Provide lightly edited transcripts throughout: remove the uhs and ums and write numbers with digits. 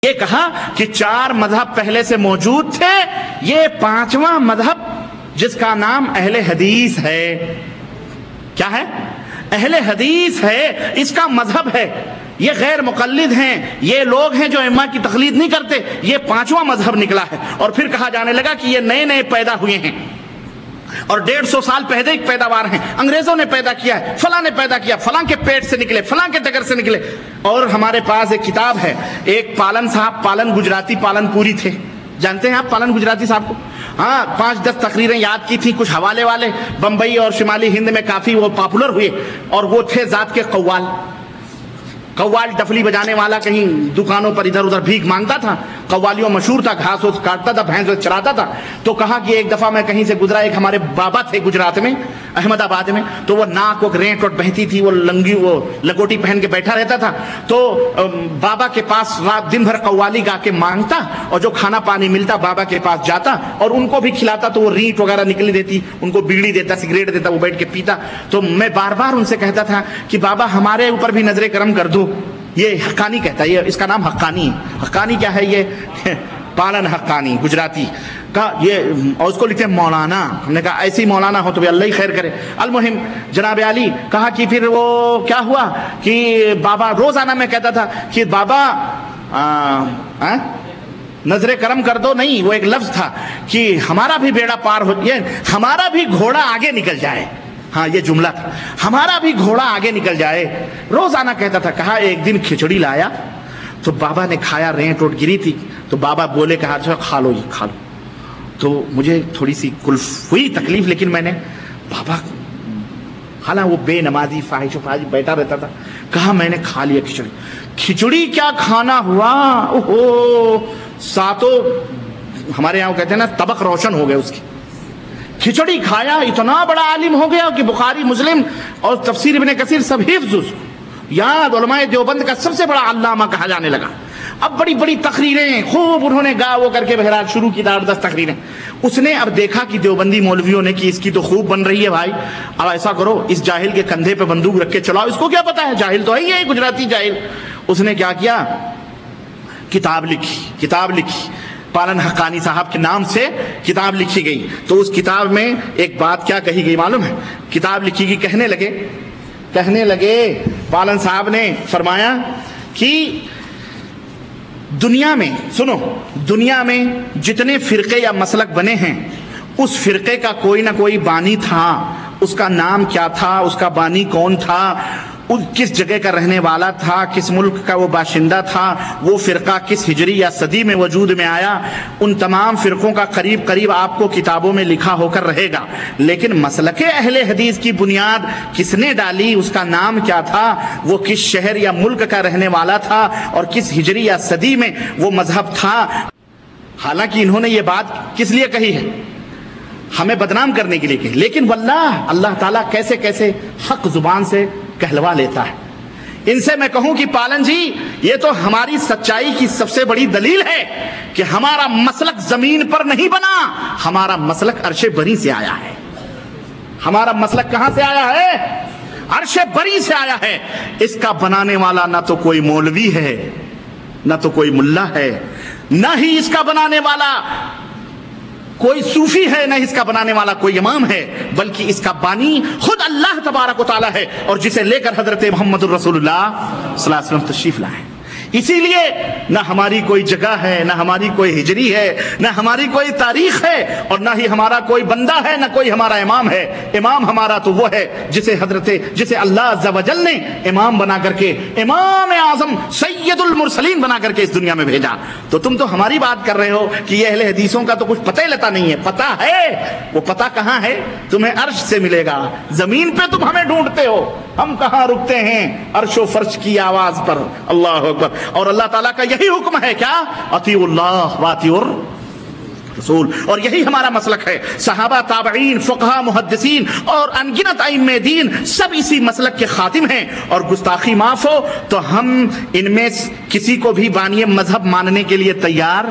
یہ کہا کہ 4 مذہب پہلے سے موجود تھے، یہ 5واں مذہب جس کا نام اہل حدیث ہے، کیا ہے؟ اہل حدیث ہے، اس کا مذہب ہے۔ یہ غیر مقلد ہیں، یہ لوگ ہیں جو ائمہ کی تقلید نہیں کرتے، یہ 5واں مذہب نکلا ہے۔ اور پھر کہا جانے لگا کہ یہ نئے نئے پیدا ہوئے ہیں اور 150 سال پہلے ایک پیداوار ہیں، انگریزوں نے پیدا کیا ہے، فلاں نے پیدا کیا، فلاں کے پیٹ سے نکلے، فلاں کے ڈگر سے نکلے۔ اور ہمارے پاس ایک کتاب ہے، ایک پالن صاحب، پالن گجراتی پالن پوری تھے، جانتے ہیں آپ پالن گجراتی صاحب کو؟ ہاں، 5-10 تقریریں یاد کی تھی، کچھ حوالے والے، بمبئی اور شمالی ہند میں کافی وہ پاپولر ہوئے، اور وہ تھے ذات کے قوال، ڈفلی بجانے والا، کہیں دکانوں پر ادھر ادھر بھیک مانگتا تھا، قوالیوں مشہور تھا، گھاس وس کاٹتا تھا، بھینس وس چراتا تھا۔ تو کہا کہ ایک دفعہ میں کہیں سے گزرا، ایک ہمارے بابا تھے گجرات میں، احمد آباد میں، تو وہ ناک وہ رینٹ وٹ بہتی تھی، وہ لنگی وہ لگوٹی پہن کے بیٹھا رہتا تھا، تو بابا کے پاس رات دن بھر قوالی گا کے مانگتا، اور جو کھانا پانی ملتا بابا کے پاس جاتا اور ان کو بھی کھلاتا، تو وہ ریٹ وغیرہ نکلی دیتی، ان کو بیڑی دیتا، سگریٹ دیتا، وہ بیٹھ کے پیتا۔ تو میں بار بار ان سے کہتا تھا کہ بابا ہمارے اوپر بھی نظر کرم کر دو۔ یہ حقانی کہتا ہے، یہ اس کا نام حقانی ہے۔ حقانی کیا ہے؟ یہ پالن حقانی گجراتی کا، یہ اور اس کو لکھتے ہیں مولانا۔ ہم نے کہا ایسی مولانا ہو تو بھی اللہ ہی خیر کرے۔ المہم جناب علی کہا کہ پھر وہ کیا ہوا کہ بابا روزانہ میں کہتا تھا کہ بابا نظر کرم کر دو، نہیں وہ ایک لفظ تھا کہ ہمارا بھی بیڑا پار ہو، ہمارا بھی گھوڑا آگے نکل جائے۔ ہاں یہ جملہ تھا، ہمارا بھی گھوڑا آگے نکل جائے، روزانہ کہتا تھا۔ کہا ایک دن کھچڑی لایا تو بابا نے کھایا، رینٹ وٹ گری تھی، تو بابا بولے، کہا اچھا کھا لو، یہ کھا لو۔ تو مجھے تھوڑی سی کلف ہوئی، تکلیف، لیکن میں نے بابا، حالانکہ وہ بے نمازی فاحش و فاجر بیٹھا رہتا تھا، کہا میں نے کھا لیا کھچڑی۔ کھچڑی کیا کھانا ہوا، اوہو، ساتوں ہمارے یہاں کہتے ہیں نا طبق روشن ہو گئے اس کی۔ کھچڑی کھایا، اتنا بڑا عالم ہو گیا کہ بخاری، مسلم اور تفسیر ابن کثیر سب حفظ یاد، علماء دیوبند کا سب سے بڑا علامہ کہا جانے لگا۔ اب بڑی بڑی تقریریں خوب انہوں نے گا وہ کر کے بہرحال شروع کی 8-10 تقریریں۔ اس نے اب دیکھا کہ دیوبندی مولویوں نے کہ اس کی تو خوب بن رہی ہے بھائی، اب ایسا کرو اس جاہل کے کندھے پہ بندوق رکھ کے چلاؤ، اس کو کیا پتا ہے، جاہل تو ہے ہی ہے گجراتی جاہل۔ اس نے کیا کیا، کتاب لکھی، پالن حقانی صاحب کے نام سے کتاب لکھی گئی۔ تو اس کتاب میں ایک بات کیا کہی گئی معلوم ہے؟ کتاب لکھی گئی، کہنے لگے پالن صاحب نے فرمایا کہ دنیا میں جتنے فرقے یا مسلک بنے ہیں، اس فرقے کا کوئی نہ کوئی بانی تھا۔ اس کا نام کیا تھا، اس کا بانی کون تھا، کس جگہ کا رہنے والا تھا، کس ملک کا وہ باشندہ تھا، وہ فرقہ کس ہجری یا صدی میں وجود میں آیا، ان تمام فرقوں کا قریب آپ کو کتابوں میں لکھا ہو کر رہے گا۔ لیکن مسلک اہل حدیث کی بنیاد کس نے ڈالی، اس کا نام کیا تھا، وہ کس شہر یا ملک کا رہنے والا تھا، اور کس ہجری یا صدی میں وہ مذہب تھا۔ حالانکہ انہوں نے یہ بات کس لیے کہی ہے، ہمیں بدنام کرنے کے لیے کہی، لیکن واللہ اللہ تعالیٰ کیسے کیسے حق زبان سے کہلوا لیتا ہے۔ ان سے میں کہوں کہ پالن جی، یہ تو ہماری سچائی کی سب سے بڑی دلیل ہے کہ ہمارا مسلک زمین پر نہیں بنا، ہمارا مسلک عرش بری سے آیا ہے۔ ہمارا مسلک کہاں سے آیا ہے؟ عرش بری سے آیا ہے۔ اس کا بنانے والا نہ تو کوئی مولوی ہے، نہ تو کوئی ملا ہے، نہ ہی اس کا بنانے والا کوئی صوفی ہے، نہ اس کا بنانے والا کوئی امام ہے، بلکہ اس کا بانی خود اللہ تبارک و تعالی ہے، اور جسے لے کر حضرت محمد الرسول اللہ صلی اللہ علیہ وسلم تشریف لائے۔ اسی لیے نہ ہماری کوئی جگہ ہے، نہ ہماری کوئی ہجری ہے، نہ ہماری کوئی تاریخ ہے، اور نہ ہی ہمارا کوئی بندہ ہے، نہ کوئی ہمارا امام ہے۔ امام ہمارا تو وہ ہے جسے اللہ عز و جل نے امام بنا کر کے، امام اعظم سید المرسلین بنا کر کے اس دنیا میں بھیجا۔ تو تم تو ہماری بات کر رہے ہو کہ یہ اہل حدیثوں کا تو کچھ پتہ ہی لتا نہیں ہے۔ پتہ ہے، وہ پتہ کہاں ہے؟ تمہیں عرش سے ملے گا، زمین پہ تم ہمیں ڈھونڈتے ہو، ہم کہاں رکتے ہیں عرش و فرش کی آواز پر۔ اللہ اکبر۔ اور اللہ تعالیٰ کا یہی حکم ہے، کیا؟ اطیعوا اللہ واطیعوا الرسول، اور یہی ہمارا مسلک ہے۔ صحابہ، تابعین، فقہاء، محدثین اور انگنت ائمہ دین سب اسی مسلک کے خاتم ہیں، اور گستاخی معاف ہو تو ہم ان میں کسی کو بھی بانی مذہب ماننے کے لیے تیار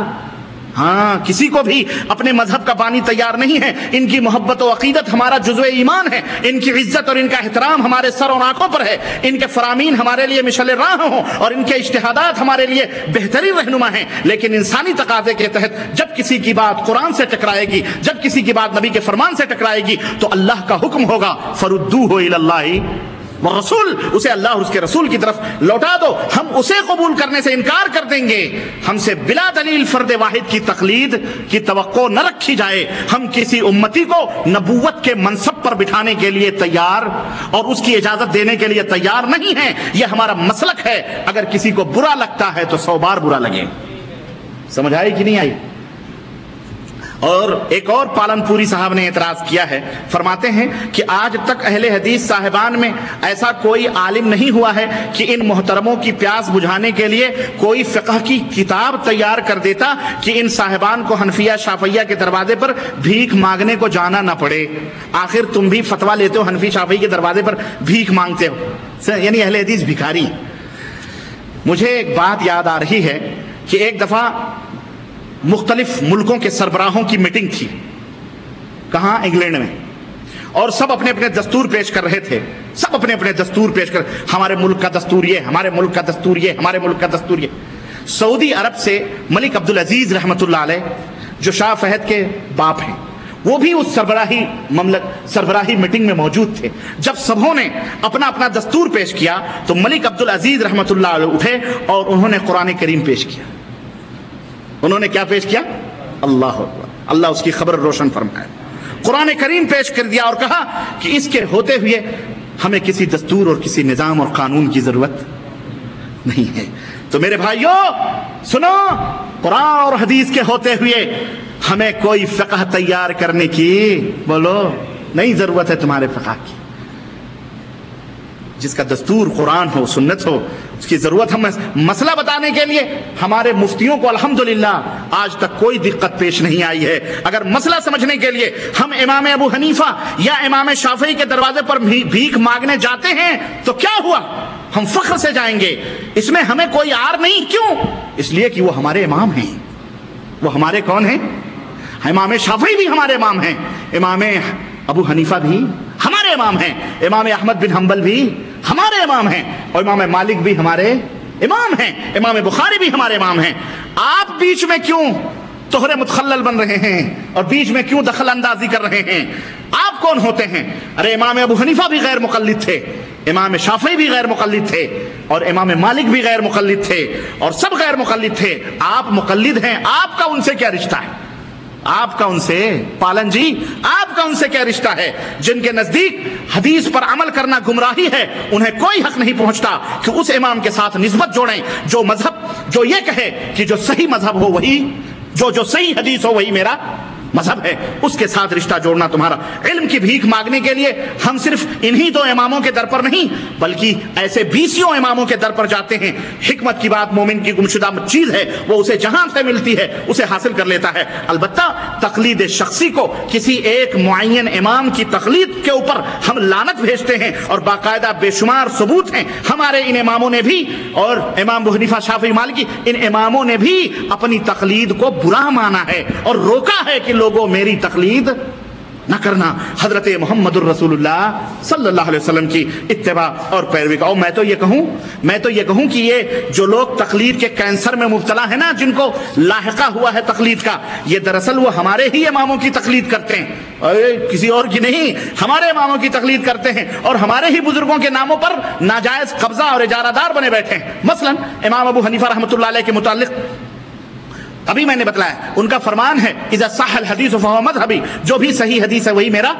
ہاں کسی کو بھی اپنے مذہب کا بانی تیار نہیں ہے. ان کی محبت و عقیدت ہمارا جزو ایمان ہے. ان کی عزت اور ان کا احترام ہمارے سر اور آنکھوں پر ہے. ان کے فرامین ہمارے لیے مشعل راہ ہوں اور ان کے اجتہادات ہمارے لیے بہترین رہنما ہیں. لیکن انسانی تقاضے کے تحت جب کسی کی بات قرآن سے ٹکرائے گی, جب کسی کی بات نبی کے فرمان سے ٹکرائے گی, تو اللہ کا حکم ہوگا فردوہ الی اللہ والرسول, اسے اللہ اور اس کے رسول کی طرف لوٹا دو. ہم اسے قبول کرنے سے انکار کر دیں گے. ہم سے بلا دلیل فرد واحد کی تقلید کی توقع نہ رکھی جائے. ہم کسی امتی کو نبوت کے منصب پر بٹھانے کے لیے تیار اور اس کی اجازت دینے کے لیے تیار نہیں ہیں. یہ ہمارا مسلک ہے. اگر کسی کو برا لگتا ہے تو 100 بار برا لگے. سمجھ آئی کہ نہیں آئی؟ اور ایک اور پالن پوری صاحب نے اعتراض کیا ہے. فرماتے ہیں کہ آج تک اہل حدیث صاحبان میں ایسا کوئی عالم نہیں ہوا ہے کہ ان محترموں کی پیاس بجھانے کے لیے کوئی فقہ کی کتاب تیار کر دیتا کہ ان صاحبان کو حنفیہ شافعیہ کے دروازے پر بھیک مانگنے کو جانا نہ پڑے. آخر تم بھی فتویٰ لیتے ہو, حنفی شافعی کے دروازے پر بھیک مانگتے ہو, یعنی اہل حدیث بھکاری. مجھے ایک بات یاد آ رہی ہے کہ ایک دفعہ مختلف ملکوں کے سربراہوں کی میٹنگ تھی. کہاں؟ انگلینڈ میں. اور سب اپنے اپنے دستور پیش کر رہے تھے. سب اپنے اپنے دستور پیش کر, ہمارے ملک کا دستور یہ, ہمارے ملک کا دستور یہ, ہمارے ملک کا دستور یہ. سعودی عرب سے ملک عبدالعزیز رحمۃ اللہ علیہ, جو شاہ فہد کے باپ ہیں, وہ بھی اس سربراہی میٹنگ میں موجود تھے. جب سبھوں نے اپنا اپنا دستور پیش کیا تو ملک عبدالعزیز رحمۃ اللہ علیہ اٹھے اور انہوں نے قرآن کریم پیش کیا. انہوں نے کیا پیش کیا؟ اللہ اکبر, اللہ اس کی خبر روشن فرمائے. قرآن کریم پیش کر دیا اور کہا کہ اس کے ہوتے ہوئے ہمیں کسی دستور اور کسی نظام اور قانون کی ضرورت نہیں ہے. تو میرے بھائیوں سنو, قرآن اور حدیث کے ہوتے ہوئے ہمیں کوئی فقہ تیار کرنے کی بولو نہیں ضرورت ہے. تمہارے فقہ کی, جس کا دستور قرآن ہو, سنت ہو, اس کی ضرورت. ہم مسئلہ بتانے کے لیے ہمارے مفتیوں کو الحمدللہ آج تک کوئی دقت پیش نہیں آئی ہے. اگر مسئلہ سمجھنے کے لیے ہم امام ابو حنیفہ یا امام شافعی کے دروازے پر بھیک مانگنے جاتے ہیں تو کیا ہوا؟ ہم فخر سے جائیں گے. اس میں ہمیں کوئی عار نہیں. کیوں؟ اس لیے کہ وہ ہمارے امام ہیں. وہ ہمارے کون ہیں؟ امام شافعی بھی ہمارے امام ہیں, امام ابو حنیفہ بھی ہمارے امام ہیں, امام احمد بن حنبل بھی ہمارے امام ہیں, اور امام مالک بھی ہمارے امام ہیں, امام بخاری بھی ہمارے امام ہیں. آپ بیچ میں کیوں طہر متخلل بن رہے ہیں اور بیچ میں کیوں دخل اندازی کر رہے ہیں؟ آپ کون ہوتے ہیں؟ ارے امام ابو حنیفہ بھی غیر مقلد تھے, امام شافعی بھی غیر مقلد تھے, اور امام مالک بھی غیر مقلد تھے, اور سب غیر مقلد تھے. آپ مقلد ہیں, آپ کا ان سے کیا رشتہ ہے؟ آپ کا ان سے, پالن جی آپ کا ان سے کیا رشتہ ہے؟ جن کے نزدیک حدیث پر عمل کرنا گمراہی ہے, انہیں کوئی حق نہیں پہنچتا کہ اس امام کے ساتھ نسبت جوڑیں جو مذہب جو یہ کہے کہ جو صحیح مذہب ہو وہی, جو صحیح حدیث ہو وہی میرا مذہب ہے. اس کے ساتھ رشتہ جوڑنا تمہارا. علم کی بھیک مانگنے کے لیے ہم صرف انہی دو اماموں کے در پر نہیں بلکہ ایسے 20 اماموں کے در پر جاتے ہیں. حکمت کی بات مومن کی گمشدہ چیز ہے, وہ اسے جہاں سے ملتی ہے اسے حاصل کر لیتا ہے. البتہ تقلید شخصی کو, کسی ایک معین امام کی تقلید کے اوپر ہم لعنت بھیجتے ہیں, اور باقاعدہ بے شمار ثبوت ہیں. ہمارے ان اماموں نے بھی, اور امام ابو حنیفہ شافعی مالکی, ان اماموں نے بھی اپنی تقلید کو برا مانا ہے اور روکا ہے کہ لوگوں میری تقلید نہ کرنا. حضرت محمد الرسول اللہ صلی اللہ علیہ وسلم کی اتباع اور پیروی کا. اور میں تو یہ کہوں کہ یہ جو لوگ تقلید کے کینسر میں مبتلا ہیں نا, جن کو لاحقہ ہوا ہے تقلید کا, یہ دراصل وہ ہمارے ہی اماموں کی تقلید کرتے ہیں, کسی اور کی نہیں. ہمارے اماموں کی تقلید کرتے ہیں اور ہمارے ہی بزرگوں کے ناموں پر ناجائز قبضہ اور اجارہ دار بنے بیٹھے ہیں. مثلا امام ابو حنیفہ رحمۃ اللہ علیہ کے متعلق ابھی میں نے بتلایا, ان کا فرمان ہے اذا صح الحدیث فهو مذهبی, جو بھی صحیح حدیث ہے وہی میرا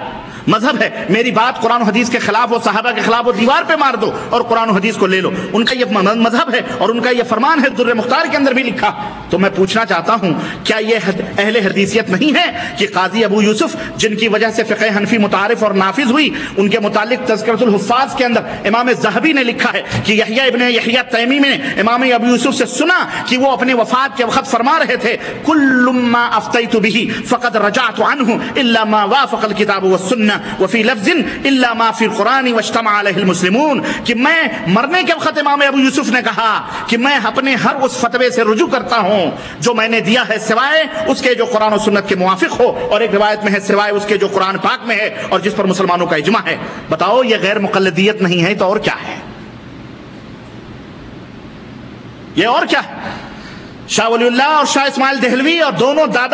مذہب ہے. میری بات قرآن و حدیث کے خلاف ہو, صحابہ کے خلاف ہو, دیوار پہ مار دو اور قرآن و حدیث کو لے لو. ان کا یہ مذہب ہے اور ان کا یہ فرمان ہے, در مختار کے اندر بھی لکھا. تو میں پوچھنا چاہتا ہوں, کیا یہ اہل حدیثیت نہیں ہے کہ قاضی ابو یوسف, جن کی وجہ سے فقہ حنفی متعارف اور نافذ ہوئی, ان کے متعلق تذکرۃ الحفاظ کے اندر امام ذہبی نے لکھا ہے کہ یحییٰ ابن یحییٰ تیمی نے امام ابو یوسف سے سنا کہ وہ اپنے وفات کے وقت فرما رہے تھے, کل ما افتیت به فقد رجعت عنه الا ما وافق الكتاب والسنہ وفی لفظ الا ما فی القرآن واجتمع علیہ المسلمون, کہ میں مرنے کے وقت امام ابو یوسف نے کہا کہ میں اپنے ہر اس فتوے سے رجوع کرتا ہوں ہوں جو میں نے دیا ہے سوائے اس کے جو قرآن و سنت کے موافق ہو، اور ایک روایت میں ہے سوائے اس کے جو قرآن پاک میں ہے اور جس پر مسلمانوں کا اجماع ہے۔ بتاؤ یہ غیر مقلدیت نہیں ہے تو اور کیا ہے؟ یہ اور کیا ہے؟ شاہ ولی اللہ اور شاہ اسماعیل دہلوی اور دونوں دادا